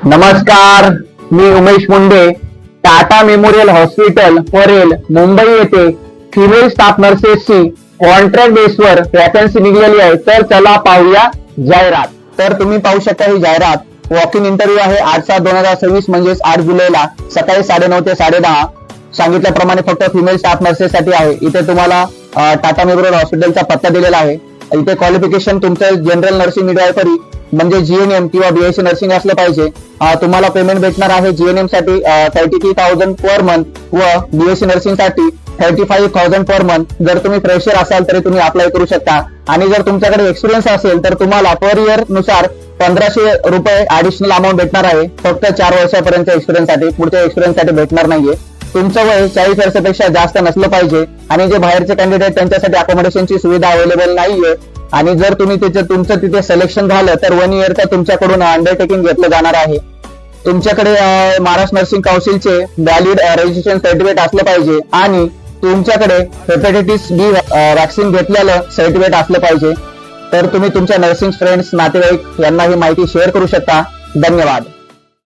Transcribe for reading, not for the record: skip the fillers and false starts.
नमस्कार, मी Umesh Munde. Tata memorial hospital फॉरेल Mumbai येथे female staff नर्सेसची contract बेसवर वॅकन्सी निघालेली आहे. तर चला पाहूया जाहिरात. तर तुम्ही पाहू शकता ही जाहिरात वॉक इन इंटरव्ह्यू आहे 8/7/2026 म्हणजेच 8 जुलैला सकाळी 9:30 ते 10:30 सांगितल्याप्रमाणे फक्त फिमेल स्टाफ नर्सेससाठी आहे. इथे तुम्हाला टाटा मेमोरियल हॉस्पिटलचा पत्ता दिलेला आहे. इथे क्वालिफिकेशन तुमचं जनरल नर्सिंग मिडवायफरी म्हणजे जीएनएम किंवा बीएससी नर्सिंग असलं पाहिजे. तुम्हाला पेमेंट भेटणार आहे जीएनएम साठी 33,000 पर मंथ व बीएससी नर्सिंग साठी 35,000 पर मंथ. जर तुम्ही फ्रेशर असाल तरी तुम्ही अप्लाय करू शकता आणि जर तुमच्याकडे एक्सपिरियन्स असेल तर तुम्हाला पर इयर नुसार 1,500 रुपये ऍडिशनल अमाऊंट भेटणार आहे. फक्त 4 वर्षापर्यंत एक्सपिरियन्स साठी, पुढच्या एक्सपिरियन्स साठी भेटणार नाहीये. तुमचं वय 40 वर्षापेक्षा जास्त नसलं पाहिजे आणि जे बाहेरचे कॅन्डिडेट त्यांच्यासाठी अकोमोडेशनची सुविधा अवेलेबल नाहीये. आणि जर तुम्ही तुमचं तिथे सिलेक्शन झालं तर 1 इयरचा तुमच्याकडून अंडरटेकिंग घेतलं जाणार आहे. तुमच्याकडे महाराष्ट्र नर्सिंग काउन्सिलचे व्हॅलिड रजिस्ट्रेशन सर्टिफिकेट असलं पाहिजे आणि तुमच्याकडे हेपॅटायटिस बी वॅक्सिन घेतलेलं सर्टिफिकेट असलं पाहिजे. तर तुम्ही तुमच्या नर्सिंग फ्रेंड्स, नातेवाईक यांना ही माहिती शेअर करू शकता. धन्यवाद.